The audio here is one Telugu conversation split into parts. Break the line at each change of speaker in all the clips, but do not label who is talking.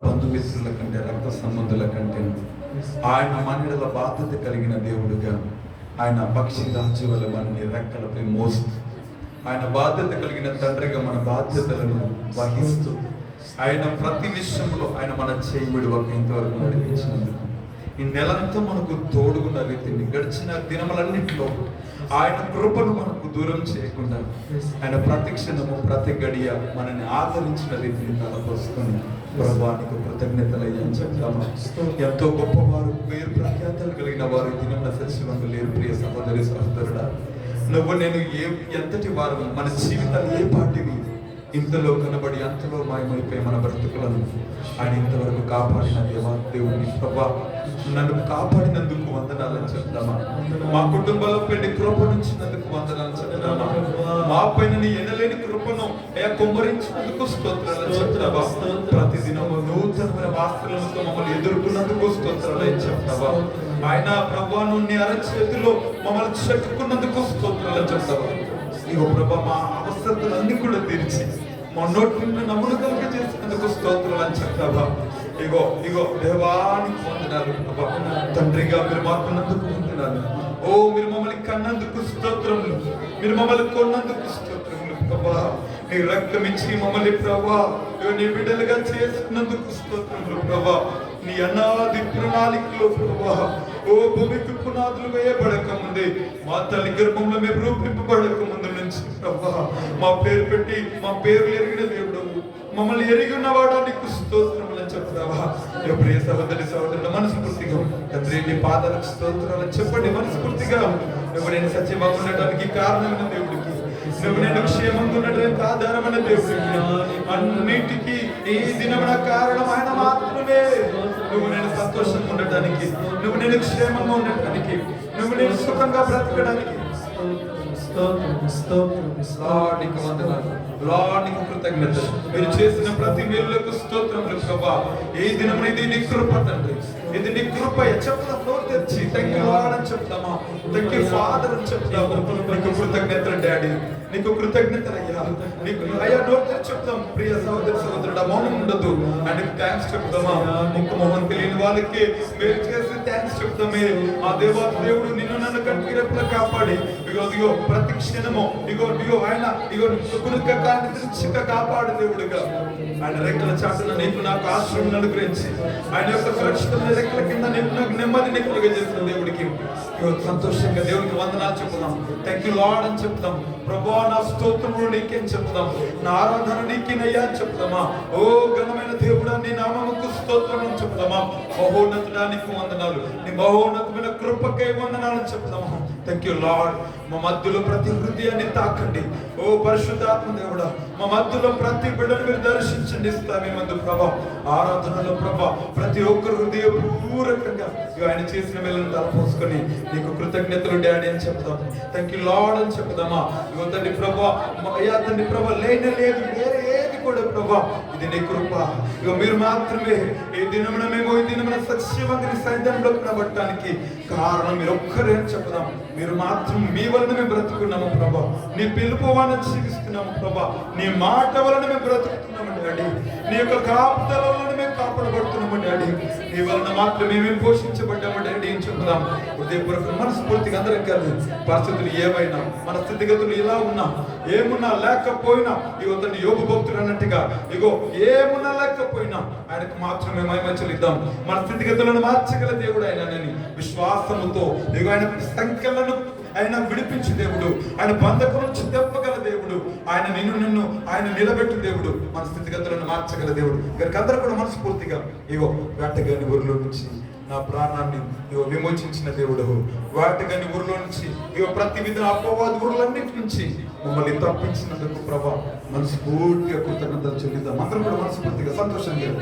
బంధుమిత్రుల కంటే, రక్త సంబంధుల కంటే ఆయన మనల బాధ్యత కలిగిన దేవుడుగా, ఆయన పక్షి రాజు వల్ల మనని రెక్కలపై మోస్తూ, ఆయన బాధ్యత కలిగిన తండ్రిగా మన బాధ్యతలను వహిస్తూ, ఆయన ప్రతి విషయంలో ఆయన మన చేయి విడువక ఇంతవరకు నడిపించినందుకు, ఈ నెలంతా మనకు తోడుగున్న రీతిని గడిచిన దినములన్నింటిలో ఆయన కృపను మనకు దూరం చేయకుండా, ఆయన ప్రతి క్షణము ప్రతి గడియ మనని ఆదరించిన రీతిని తలపోసుకొని, ప్రభువానికి కృతజ్ఞతలయ్యని చెప్తామా. ఎంతో గొప్పవారు, పేరు ప్రఖ్యాతలు కలిగిన వారు దినమున సచివంగా లేరు. ప్రియ సహోదరి సహోదరుడా, నువ్వు నేను ఎంతటి వారు, మన జీవితాలు ఏ పాటివి, ఇంతలో కనబడి అంతలో మాయమైపోయి మన బ్రతుకులను ఆయన ఇంతవరకు కాపాడిన దేవుని ప్రభా, నన్ను కాపాడినందుకు వందనాలని చెప్తామా. మా కుటుంబంలో పెళ్లి కృప నుంచినందుకు వందనాలు చెప్తామా. మా పైన నీ ఎనలేని కృపను కుమ్మరించినందుకు స్తోత్రాలు చెప్తావా. ప్రతిదినము నూతనమైన వాస్తవులతో మమ్మల్ని ఎదుర్కొన్నందుకు స్తోత్రాలు చెప్తావా. ఆయన ప్రభాను నీ అరచేతిలో మమ్మల్ని చెట్టుకున్నందుకు స్తోత్రాలు చెప్తావా. ఇగో ప్రభా, మా అవసరతలన్నీ కూడా తీర్చి మా నోటి నమ్ములు కలిగ చేసినందుకు స్తోత్రాలు అని చెప్తావా. ఇగో ఇగో దేవానికి వందనాలు ప్రభా. తండ్రిగా మీరు మాకున్నందుకు వందనాలు. ఓ మీరు మమ్మల్ని కన్నందుకు స్తోత్రములు, మీరు మమ్మల్ని కొన్నందుకు స్తోత్రములు ప్రభా. నీ రక్తం ఇచ్చి మమ్మల్ని ప్రభా నీ బిడ్డలుగా చేసుకున్నందుకు స్తోత్రములు ప్రభా. నీ అనాది ప్రణాళికలో ప్రభా, ఓ భూమికి పునాదులు వేయబడక ముందే, మా తల్లి గర్భంలో మేము రూపింపబడక ముందు నుంచి ప్రభా, మా పేరు పెట్టి మా పేర్లు ఎరిగిన దేవుడు, మమ్మల్ని ఎరిగి ఉన్నవాడా నీకు స్తోత్రములని చెప్తావా. ప్రియ సహోదరి సహోదరుడు, మనస్ఫూర్తిగా తండ్రి నీ పాదాలకు స్తోత్రాలని చెప్పండి. మనస్ఫూర్తిగా నువ్వు నేను సత్యభావం ఉండడానికి కారణమైన దేవుడికి, నువ్వు నేను క్షేమంగా ఉండడానికి ఆధారమైన దేవుడికి, అన్నిటికీ ఈ దినమున కారణం ఆయన మాత్రమే. నువ్వు నేను సంతోషంగా ఉండటానికి, నువ్వు నేను క్షేమంగా ఉండటానికి, నువ్వు నేను సుఖంగా బ్రతకడానికి కృతజ్ఞత. మీరు చేసిన ప్రతి మేలులకు స్తోత్రములు ప్రభా. ఈ దినం ఇది నీ కృప తండ్రి, ఇది నీ కృప. చెప్తాం నోరు తెచ్చి థ్యాంక్ యూ లార్డ్ అని చెప్తామా, థ్యాంక్ యూ ఫాదర్ అని చెప్తాము. నీకు కృతజ్ఞతలు డాడీ, నీకు కృతజ్ఞతలు అయ్యా, నీకు అయ్యా నోరు తెచ్చి చెప్తాం. ప్రియ సహోదరి సహోదరుడు, మౌనం ఉండదు. ఆయనకు థ్యాంక్స్ చెప్తామా. ముక్కు మొహం తెలియని వాళ్ళకి మీరు చేసి థ్యాంక్స్ చెప్తామే. ఆ దేవుడు నిన్ను నన్ను కంటికి రెప్పలా కాపాడి ఇగో ప్రతి క్షణము ఇగో ఆయన కాపాడు దేవుడుగా, ఆయన రెక్కల చాటున నీకు నాకు ఆశ్రయం అనుగ్రహించి, ఆయన యొక్క సురక్షితమైన రెక్కల కింద నీకు నాకు నెమ్మదిని కలుగజేసిన దేవుడికి సంతోషంగా దేవుడికి వందనాలు చెప్తాం. థ్యాంక్ యూ లార్డ్ అని చెప్తాం. ప్రభువా నా స్తోత్రములు నీకేం చెప్తాం, నా ఆరాధన నీకేనయ్యా అని చెప్తామా. ఓ ఘనమైన దేవుడా నీ నామముకు స్తోత్రం అని చెప్తామా. మహోన్నతుడానికి వందనాలు, నీ మహోన్నతమైన కృపకై వందనాలు చెప్తామా. Thank you Lord. మా మధ్యలో ప్రతి హృదయాన్ని తాకండి. ఓ పరిశుద్ధాత్మ దేవుడా, మా మధ్యలో ప్రతి బిడ్డను మీరు దర్శించండి. ఇస్తామే మందు ప్రభా, ఆరాధనలో ప్రభా ప్రతి ఒక్కరు హృదయ పూర్వకంగా ఆయన చేసిన మేలను తలపోసుకొని నీకు కృతజ్ఞతలు డాడీ అని చెప్తాం. థ్యాంక్ యూ లార్డ్ అని చెప్తామా. ఇగో తండ్రి ప్రభా, అయ్యా తండ్రి ప్రభా, లేనే లేదు వేరే ఏది కూడా ప్రభా, ఇది నీ కృప. ఇగో మీరు మాత్రమే ఈ దినమున మేము ఈ దినమున సత్యవంతుని సైన్యంలో కనబడటానికి కారణం మీరు ఒక్కరే అని చెప్తాం. మీరు మాత్రం మీ వలన మేము బ్రతుకున్నాము ప్రభా, నీ పిలుపు వలన జీవిస్తున్నాము ప్రభా, నీ మాట వలన మేము బ్రతుకుతున్నాము డాడీ, నీ యొక్క కాపుదల వలన మేము కాపాడబడుతున్నాము డాడీ, నీ వలన మాత్రమే మేము పోషించబడ్డాము డాడీ అని చెప్తాం. హృదయపూర్వక మనస్ఫూర్తిగా అందరం కాదు, పరిస్థితులు ఏమైనా మన స్థితిగతులు ఇలా ఉన్నా ఏమున్నా లేకపోయినా, ఇగో తండ్రి యోబు భక్తుడు అన్నట్టుగా ఇగో ఏమున్నా లేకపోయినా ఆయనకు మాత్రమే మహిమ చెల్లిద్దాం. మన స్థితిగతులను మార్చగల దేవుడు ఆయనని విశ్వాసముతో ఇగో ఆయన సంఖ్యలను ఆయన విడిపించే దేవుడు, ఆయన బంధకం నుంచి తెప్పగల దేవుడు, ఆయన నిన్ను ఆయన నిలబెట్టు దేవుడు, మన స్థితిగతులను మార్చగల దేవుడు. గారికి అందరూ కూడా మనస్ఫూర్తిగా ఇగో వేటగాని ఊరిలో నుంచి నా ప్రాణాన్ని ఇగో విమోచించిన దేవుడు, వేటగాని ఊరిలో నుంచి ఇగో ప్రతి విధ అపవాది ఊర్లన్నిటి నుంచి మమ్మల్ని తప్పించినందుకు ప్రభా మనస్ఫూర్తిగా కృతజ్ఞతలు చెల్లిద్దాం. అందరం కూడా మనస్ఫూర్తిగా సంతోషంగా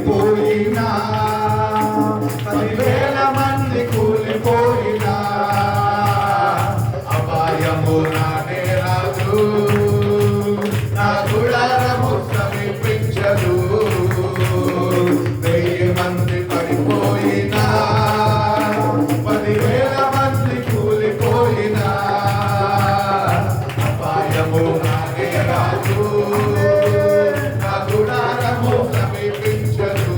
కూలిపోయినా, 10,000 మంది కూలిపోయినా, అపాయము నానే రాదు, నా గుడారము సమీపించదు. 1000 మంది పడిపోయినా, 10,000 మంది కూలిపోయినా, అపాయము నానే రాదు, నా గుడారము సమీపించదు.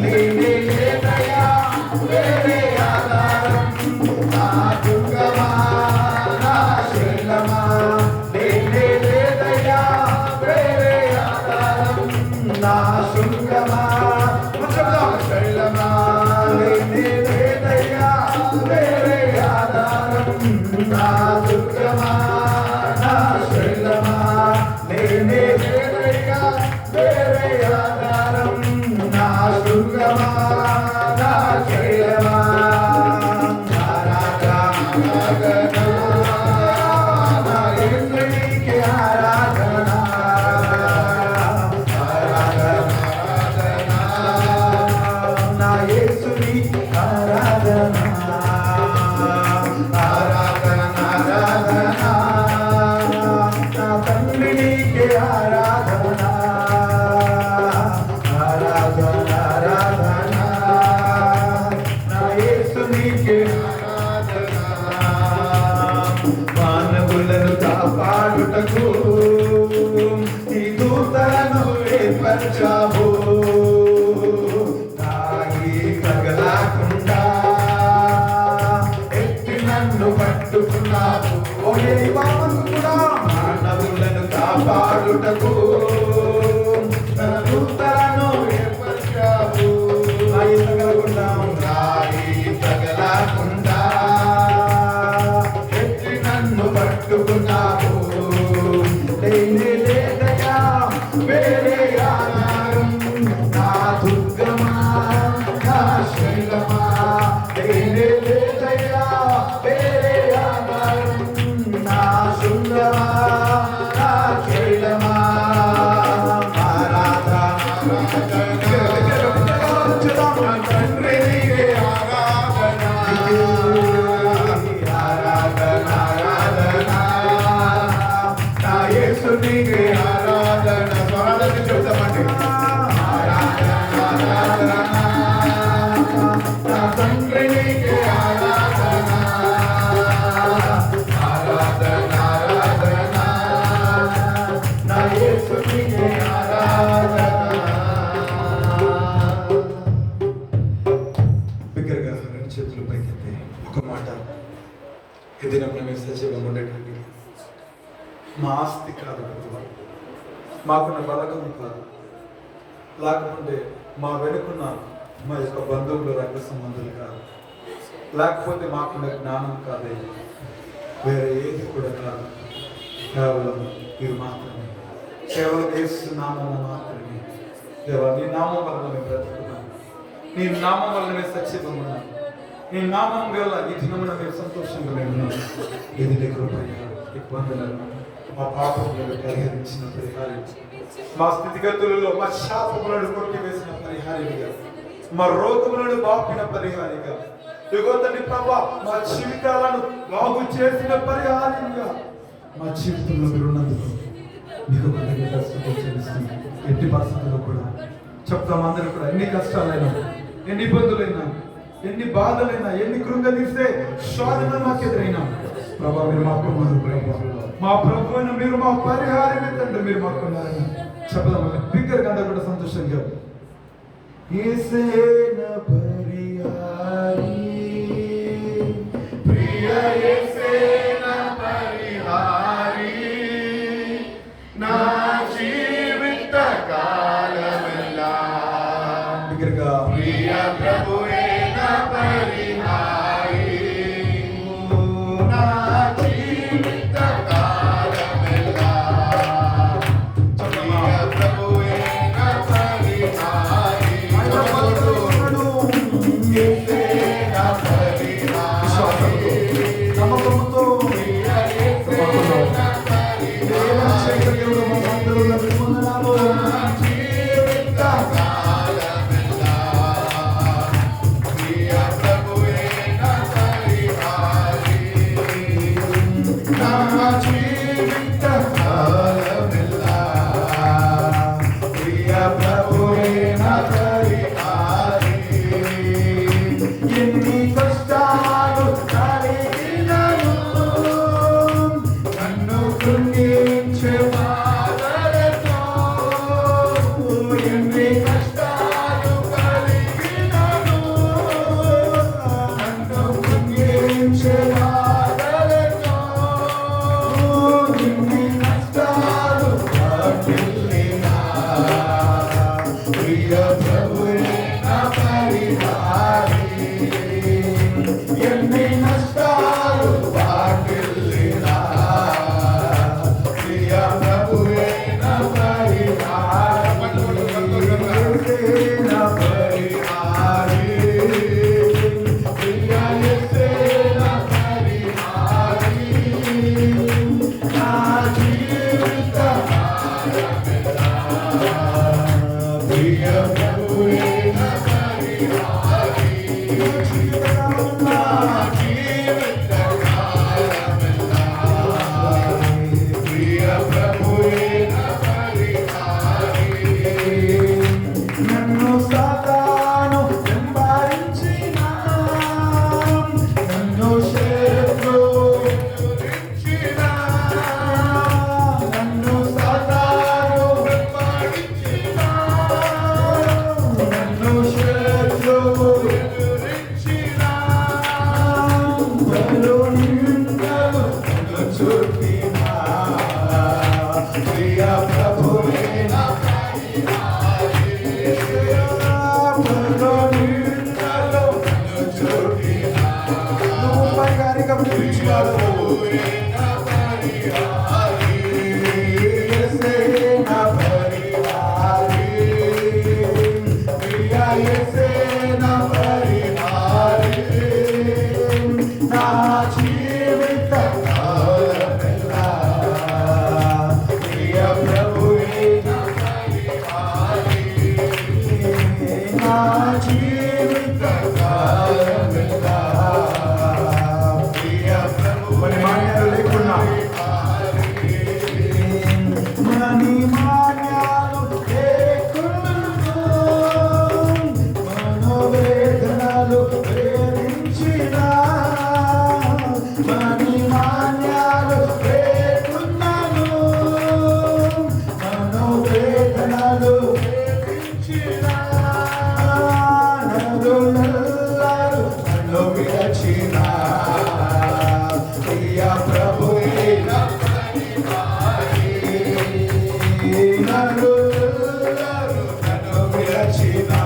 లేనే లేదయ్యా వేరే ఆధారం, నా దుర్గమా నా శైలమా. లేనే లేదయ్యా వేరే ఆధారం, నా శృంగమా శైలమా. లేనే లేదయ్యా వేరే ఆధారం, నా దుర్గమా నా శైలమా. లేనే లేదయ్యా వేరే ఆధారం, నా శృంగమా నా శైలమా. నా యేసునికి ఆరాధన, నా యేసునికి ఆరాధన, నా తండ్రి నీకే ఆరాధన, ఆరాధన, నా యేసు నీకే ఆరాధన. మానవులను కాపాడుటకు ఈ దూతలను ఏర్పరచావు, తాగి తగలాకుండా ఎత్తి నన్ను పట్టుకున్నావు. ఓయే బాబు కూడా మానవులను కాపాడుటకు తన దూతలను ఏర్పరచావు. రాయి తగలకుండా, రాయి తగలకుండా ఎత్తి నన్ను పట్టుకున్నావు. లేనే లేదయ్యా వేరే ఆధారం, నా దుర్గమా నా శైలమా. లేనే లేదయ్యా వేరే ఆధారం, నా శృంగమా నా శైలమా. తండ్రి నీకే ఆరాధన, ఆరాధన, ఆరాధన, నా యేసు నీకే ఆరాధన. స్వరాలను చెప్తామండి. ఆరాధన, ఆరాధన, నా తండ్రి నీకే ఆరాధన, ఆరాధన, ఆరాధన, నా యేసు నీకే ఆరాధన.
బిగ్గరగా రెండు చేతులు పైకెత్తి ఒక మాట, ఈ దినం మేము సజీవంగా ఉండేటువంటి మా ఆస్తి కాదు ప్రభువా, మాకున్న బలగం కాదు, లేకపోతే మా వెనుకున్న మా యొక్క బంధువులు రక్త సంబంధులు కాదు, లేకపోతే మాకున్న జ్ఞానం కాదే, వేరే ఏది కూడా కాదు. కేవలం మీరు మాత్రమే, కేవలం యేసు నామము మాత్రమే. దేవా, నీ నామం వల్ల మేము బ్రతుకున్నాం, నీ నామం వల్ల మేము సత్యంగా ఉన్నాం, నీ నామం వల్ల ఈ దినమున మేము సంతోషంగా మేము ఉన్నాం. ఇది నీ కృపయ్యా, ఇబ్బందులను మా పాపములను పరిహరించిన పరిహారం, మా స్థితిగతులలో మా శాపములను కొట్టివేసిన పరిహారిగా, మా రోగములను బాపిన పరిహారిగా, యుగోతని ప్రభా మా జీవితాలను బాగు చేసిన పరిహారిగా, మా జీవితంలో మీరు ఉన్నందుకు మీకు చెల్లిస్తున్నాం. ఎట్టి పరిస్థితుల్లో కూడా చెప్తాం అందరూ కూడా, ఎన్ని కష్టాలైనా, ఎన్ని ఇబ్బందులైనా, ఎన్ని బాధలైనా, ఎన్ని కృంగదీస్తే శోధన మాకు ఎదురైనా, ప్రభా మీరు మాకున్నారు, ప్రభా మా ప్రభు అయిన మీరు మా పరిహారం తండ్రి, మీరు మాకున్నారని చెప్దాం. బిగ్గరగా అందరూ కూడా సంతోషంగా యేసేన పరిహారి,
ప్రియ యేసేన పరిహారి, నా జీవిత కాలమెల్లా
బిగ్గరగా
ప్రియ ప్రభువేన పరిహారి, నా జీవిత కాలమెల్లా ప్రియ ప్రభువేన పరిహారి. యేసేన పరిహారి,
నమ్మకంతో
ప్రియ యేసేన పరిహారి,
దేవుని చేతుల్లో మా అందరూ వందనాలు.
జీవిత ప్రియ ప్రభువే నా పరిహారి ఎన్ని నష్టాలు వాటిల్లినా ప్రియ ప్రభువే నా పరిహారి నా పరిహారి ప్రియ యేసే నా పరిహారి నా జీవిత ప్రియ ప్రభువే నా పరిహారి నా జీవిత కాలమెల్లా ప్రియ ప్రభువే నా పరిహారి నన్ను సాతాను వెంబడించినా నన్ను శత్రువు ఎదురించినా నన్ను సాతాను వెంబడించినా నన్ను శత్రువు ఎదురించినా బలు నిందలు నన్ను చుట్టినా ప్రియ ప్రభువే నా పరిహారి బలు నిందలు నన్ను చుట్టినా నువ్వు పరిహారిగా పిలిచినాడు నా పరిహారి యేసే నా పరిహారి ప్రియ యేసే నా పరిహారి నా జీవిత కాలమెల్లా ప్రియ ప్రభువే నా పరిహారి నా జీవిత కాలమెల్లా ప్రియ ప్రభువే మాన్యాలు లేకున్నా మని మాన్యాలు లేకున్నా మనోవేదనలు వేధించినా మని మాన్యాలు లేకున్నాను మనోవేదనలు వేధించినా నరులెల్లరూ నన్ను విరచినా ప్రియ ప్రభువే నా పరిహారి నరులెల్లరూ నన్ను విరచినా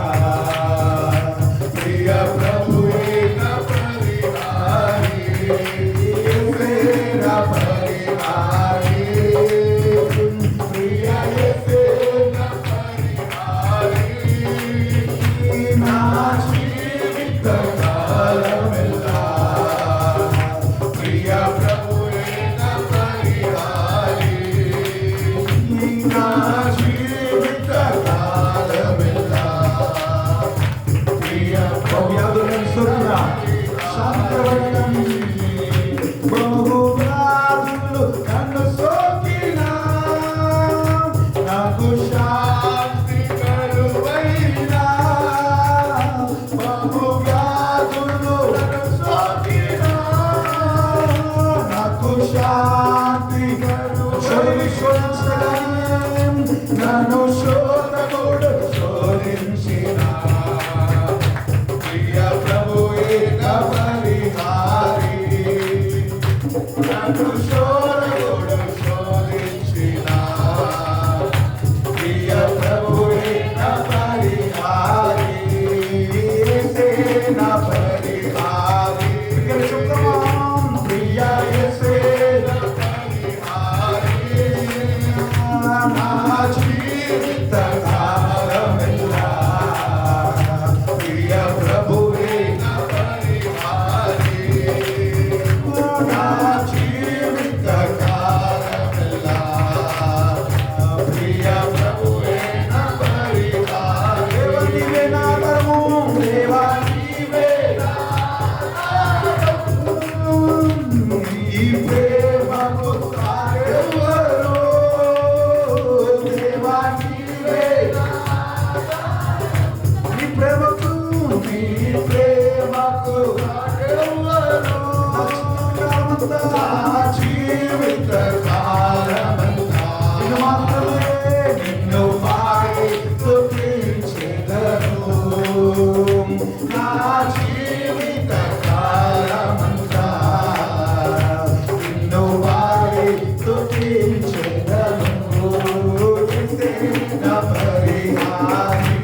ప్రియ ప్రభువే నా పరిహారి యేసే నా పరిహారి ప్రియ యేసే నా పరిహారి నా జీవిత కాలమెల్లా ప్రియ ప్రభువే నా పరిహారి నా జీవిత కాలమెల్లా ప్రియ ప్రభువే శాంతవదనం బహువ్యాధులు నన్ను సోకినా నాకు శాంతి కరువైనా బహువ్యాధులు నన్ను సోకినా నాకు శాంతి కరువైనా నన్ను శోధకుడు శోధించినా ప్రియ ప్రభువే నా పరిహారి నన్ను శోధకుడు శోధించినా ప్రియ ప్రభువే నా పరిహారి యేసే నా పరిహారి ప్రియ యేసే నా పరిహారి నా జీవిత కాలమెల్లా ప్రియ ప్రభువే నా పరిహారి నా జీవిత కాలమెల్లా ప్రియ ప్రభువే నా పరిహారి దేవా నీవే నా ఆధారము దేవా నీవే నా ఆధారము నీ ప్రేమకు సాగెవరు దేవా నీవే నా ఆధారము నీ ప్రేమకు సాగెవరు నా జీవిత కాలమంతా నిన్ను మాత్రమే నిన్ను పాడి స్తుతించెదను నా జీవిత కాలమంతా నిన్ను పాడి స్తుతించెదను యేసే నా పరిహారి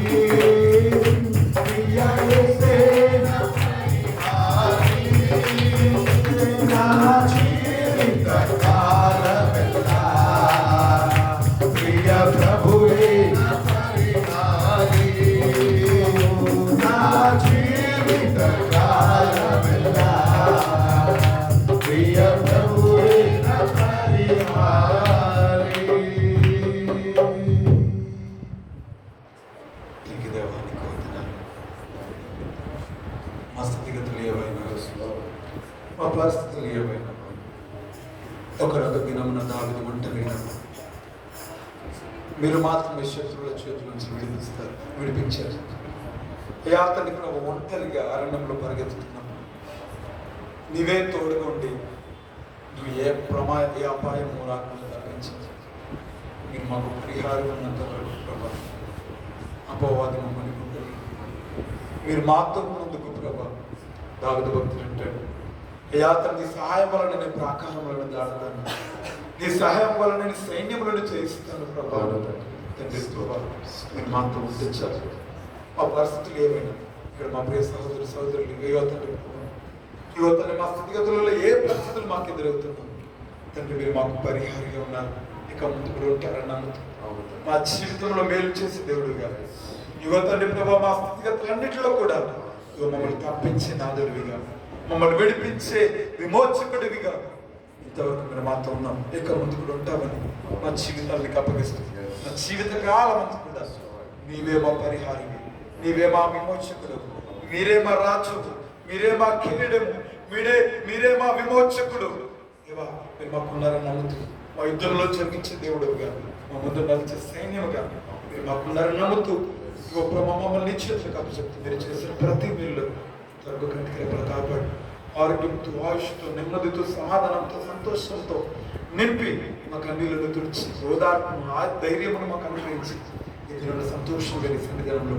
మా పరిస్థితులు ఏవైనా ఒకరొక దినమున దావీదు ఒంటరిగా మీరు మాత్రమే శత్రువుల చేతుల నుంచి విడిపించారు. అతన్ని ప్రభు ఒంటరిగా అరణ్యంలో పరిగెత్తుతున్నాము. నీవే తోడుగా ఉండి నువ్వు ఏ అపాయము రాకుండా తప్పించారు. మీరు మాకు పరిహారం ఉన్నంత వరకు ప్రభా అపవాది మమ్మల్ని ఉంటుంది. మీరు మాతో ఉన్నందుకు ప్రభా దావీదు భక్తులు అంటాడు, నీ సహాయం వలన నేను ప్రాకారములను దాటుతాను, నీ సహాయం వలన నేను సైన్యములను చేయిస్తాను ప్రభా. తండ్రి ప్రభా మీరు మాతో ఉండించారు. మా పరిస్థితులు ఏమైనా ఇక్కడ మా ప్రియ సహోదరులు యువతని మా స్థితిగతులలో ఏ పరిస్థితులు మాకు ఎదురవుతున్నాం తండ్రి మీరు మాకు పరిహారంగా ఉన్నారు. ఇక ముందు కూడా ఉంటారని నమ్ముతాం. మా జీవితంలో మేలు చేసే దేవుడుగా యువతండ్రి ప్రభా మా స్థితిగతులన్నింటిలో కూడా మమ్మల్ని తప్పించే నాదుడివిగా, మమ్మల్ని విడిపించే విమోచకుడివిగా ఇంతవరకు మీరు మాతో ఉన్నాం. ఇక ముందు కూడా ఉంటామని మా జీవితానికి అప్పగిస్తుంది. మా జీవిత కాలం అంతా కూడా నీవే మా పరిహారివి, నీవే మా విమోచకుడు, మీరే మా రాజు, మీరే మా కిరీడము, మీరే మా విమోచకుడు. ఇవా మీరు మాకున్నారని నమ్ముతూ మా యుద్ధంలో జరిగించే దేవుడుగా, మా ముందు నడిచే సైన్యముగా మీరు మాకున్నారని నమ్ముతూ మమ్మల్ని నిశ్చేతులకు అప్పచెప్తూ మీరు చేసిన ప్రతి వీళ్ళు త్వరగా కంటికి రెప్పలు కాపాడు ఆరోగ్యంతో, ఆయుష్తో, నెమ్మదితో, సమాధానంతో, సంతోషంతో నింపి మా కన్నీళ్లను తుడిచి ఓదార్పును ఆ ధైర్యమును మాకు అనుగ్రహించి ఈ దినంలో సంతోషం లేని సన్నిధానంలో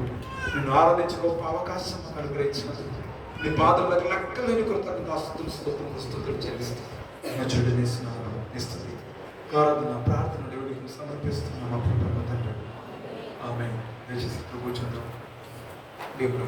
నిన్ను ఆరాధించే గొప్ప అవకాశం మాకు అనుగ్రహించినందుకు నీ పాదములకు లెక్కలేని కృతజ్ఞతాస్తుతులు స్తుతులు చెల్లిస్తాను. చెడునేసినాను ఇస్తుంది ఆరాధన ప్రార్థన దేవుడికి సమర్పిస్తున్నాం. తండ్రి ఆమె దయచేసి ప్రభు చూద్దాం. దేవుడు